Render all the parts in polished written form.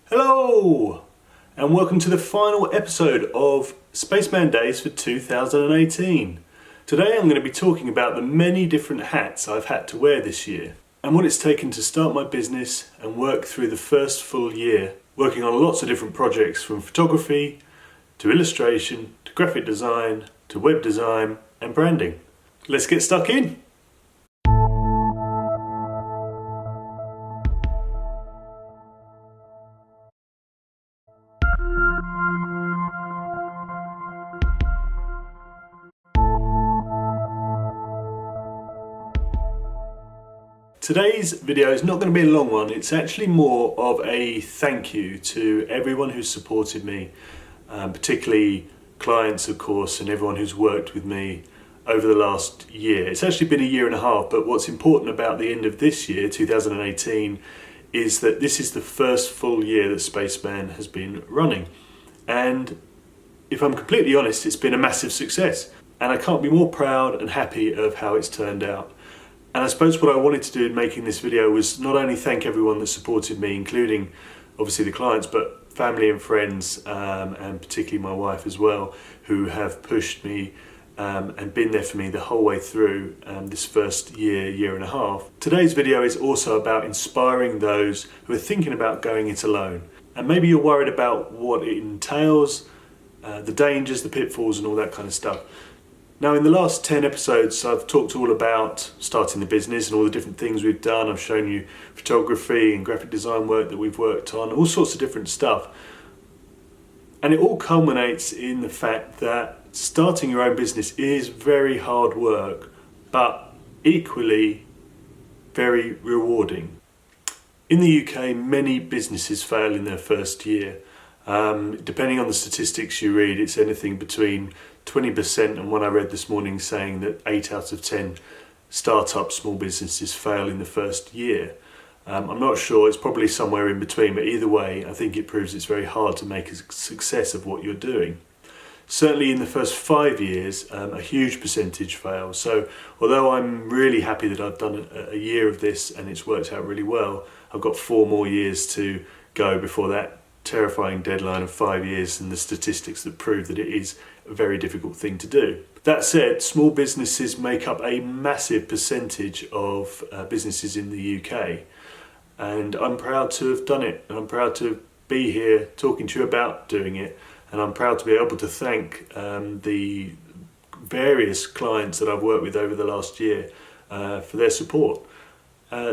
Hello and welcome to the final episode of Spaceman Days for 2018. Today I'm going to be talking about the many different hats I've had to wear this year and what it's taken to start my business and work through the first full year, working on lots of different projects from photography to illustration to graphic design to web design and branding. Let's get stuck in. Today's video is not going to be a long one. It's actually more of a thank you to everyone who's supported me, particularly clients of course, and everyone who's worked with me over the last year. It's actually been a year and a half, but what's important about the end of this year, 2018, is that this is the first full year that Spaceman has been running. And if I'm completely honest, it's been a massive success. And I can't be more proud and happy of how it's turned out. And I suppose what I wanted to do in making this video was not only thank everyone that supported me, including obviously the clients, but family and friends, and particularly my wife as well, who have pushed me and been there for me the whole way through this first year and a half. Today's video is also about inspiring those who are thinking about going it alone. And maybe you're worried about what it entails, the dangers, the pitfalls and all that kind of stuff. Now in the last 10 episodes I've talked all about starting the business and all the different things we've done. I've shown you photography and graphic design work that we've worked on, all sorts of different stuff. And it all culminates in the fact that starting your own business is very hard work, but equally very rewarding. In the UK, many businesses fail in their first year. Depending on the statistics you read, it's anything between 20% and one I read this morning saying that 8 out of 10 startup small businesses fail in the first year. I'm not sure, it's probably somewhere in between, but either way I think it proves it's very hard to make a success of what you're doing. Certainly in the first 5 years, a huge percentage fails. So although I'm really happy that I've done a year of this and it's worked out really well, I've got 4 more years to go before that terrifying deadline of 5 years and the statistics that prove that it is a very difficult thing to do. That said, small businesses make up a massive percentage of businesses in the UK, and I'm proud to have done it, and I'm proud to be here talking to you about doing it, and I'm proud to be able to thank the various clients that I've worked with over the last year for their support.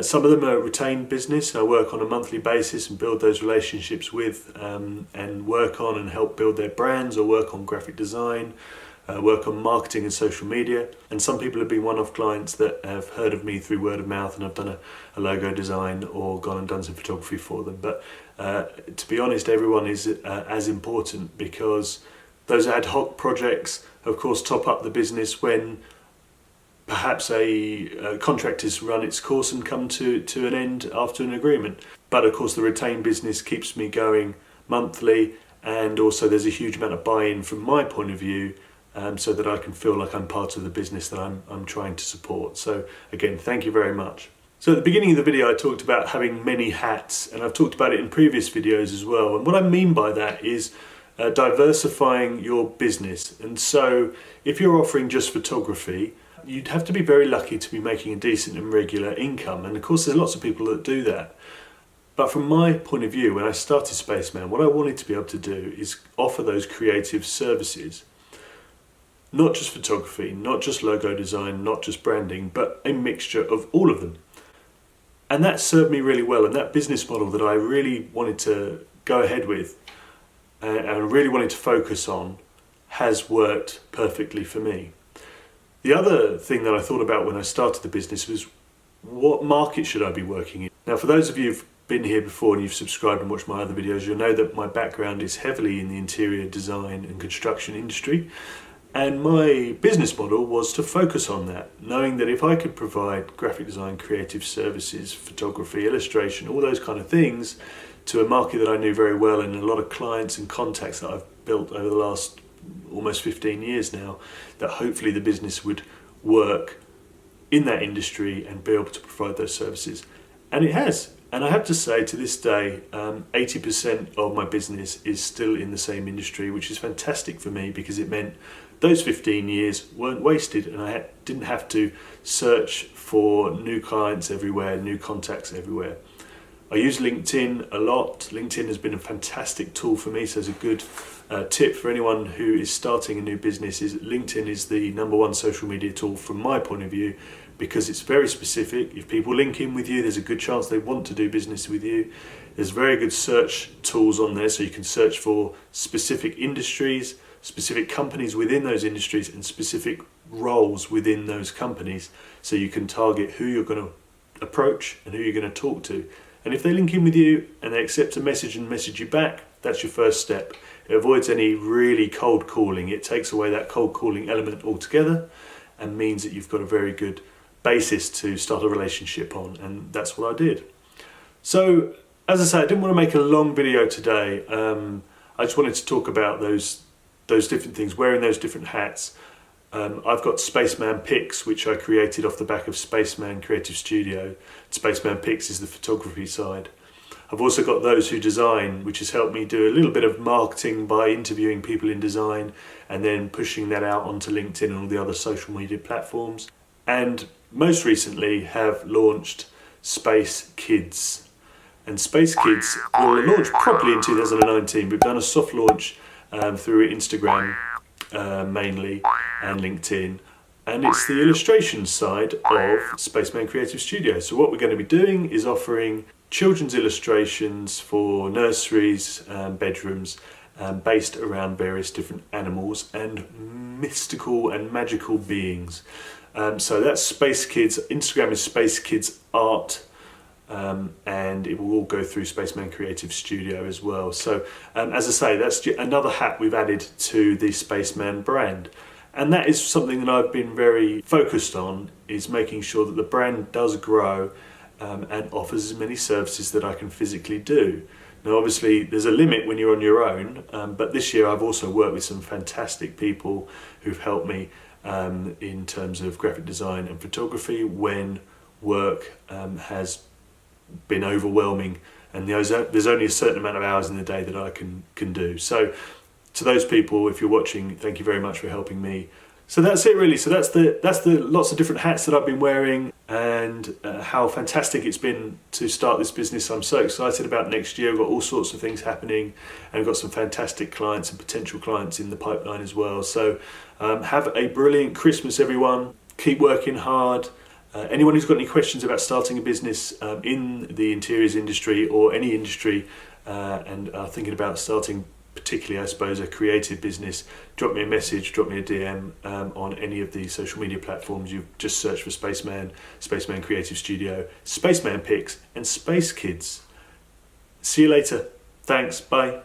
Some of them are retained business. I work on a monthly basis and build those relationships with and work on and help build their brands, or work on graphic design, work on marketing and social media. And some people have been one-off clients that have heard of me through word of mouth, and I've done a logo design or gone and done some photography for them. But to be honest, everyone is as important, because those ad hoc projects of course top up the business when perhaps a contract has run its course and come to an end after an agreement. But of course the retained business keeps me going monthly, and also there's a huge amount of buy-in from my point of view, so that I can feel like I'm part of the business that I'm trying to support. So again, thank you very much. So at the beginning of the video I talked about having many hats, and I've talked about it in previous videos as well. And what I mean by that is diversifying your business. And so if you're offering just photography, you'd have to be very lucky to be making a decent and regular income, and of course there's lots of people that do that. But from my point of view, when I started Spaceman, what I wanted to be able to do is offer those creative services. Not just photography, not just logo design, not just branding, but a mixture of all of them. And that served me really well, and that business model that I really wanted to go ahead with and really wanted to focus on has worked perfectly for me. The other thing that I thought about when I started the business was, what market should I be working in? Now for those of you who've been here before and you've subscribed and watched my other videos, you'll know that my background is heavily in the interior design and construction industry, and my business model was to focus on that, knowing that if I could provide graphic design, creative services, photography, illustration, all those kind of things to a market that I knew very well, and a lot of clients and contacts that I've built over the last almost 15 years now, that hopefully the business would work in that industry and be able to provide those services. And it has. And I have to say, to this day, 80% of my business is still in the same industry, which is fantastic for me because it meant those 15 years weren't wasted, and I didn't have to search for new clients everywhere, new contacts everywhere. I use LinkedIn a lot. LinkedIn has been a fantastic tool for me, so it's a good tip for anyone who is starting a new business. Is LinkedIn is the #1 social media tool from my point of view, because it's very specific. If people link in with you, there's a good chance they want to do business with you. There's very good search tools on there, so you can search for specific industries, specific companies within those industries, and specific roles within those companies, so you can target who you're going to approach and who you're going to talk to. And if they link in with you and they accept a message and message you back, that's your first step. It avoids any really cold calling. It takes away that cold calling element altogether and means that you've got a very good basis to start a relationship on, and that's what I did. So, as I say, I didn't want to make a long video today. I just wanted to talk about those different things, wearing those different hats. I've got Spaceman Pics, which I created off the back of Spaceman Creative Studio. Spaceman Pics is the photography side. I've also got Those Who Design, which has helped me do a little bit of marketing by interviewing people in design and then pushing that out onto LinkedIn and all the other social media platforms. And most recently have launched Space Kids. And Space Kids will launch properly in 2019. We've done a soft launch through Instagram mainly and LinkedIn, and it's the illustration side of Spaceman Creative Studio. So what we're going to be doing is offering children's illustrations for nurseries and bedrooms based around various different animals and mystical and magical beings. So that's Space Kids. Instagram is Space Kids Art. And it will all go through Spaceman Creative Studio as well. So as I say, that's another hat we've added to the Spaceman brand, and that is something that I've been very focused on, is making sure that the brand does grow and offers as many services that I can physically do. Now obviously there's a limit when you're on your own, but this year I've also worked with some fantastic people who've helped me in terms of graphic design and photography when work has been overwhelming, and there's only a certain amount of hours in the day that I can do. So to those people, if you're watching, thank you very much for helping me. So that's it really. So that's the lots of different hats that I've been wearing, and how fantastic it's been to start this business. I'm so excited about next year. We've got all sorts of things happening, and we've got some fantastic clients and potential clients in the pipeline as well. So have a brilliant Christmas, everyone. Keep working hard. Anyone who's got any questions about starting a business in the interiors industry or any industry and are thinking about starting, particularly I suppose a creative business, drop me a message, drop me a DM on any of the social media platforms. You just search for Spaceman, Spaceman Creative Studio, Spaceman Pics and Space Kids. See you later. Thanks. Bye.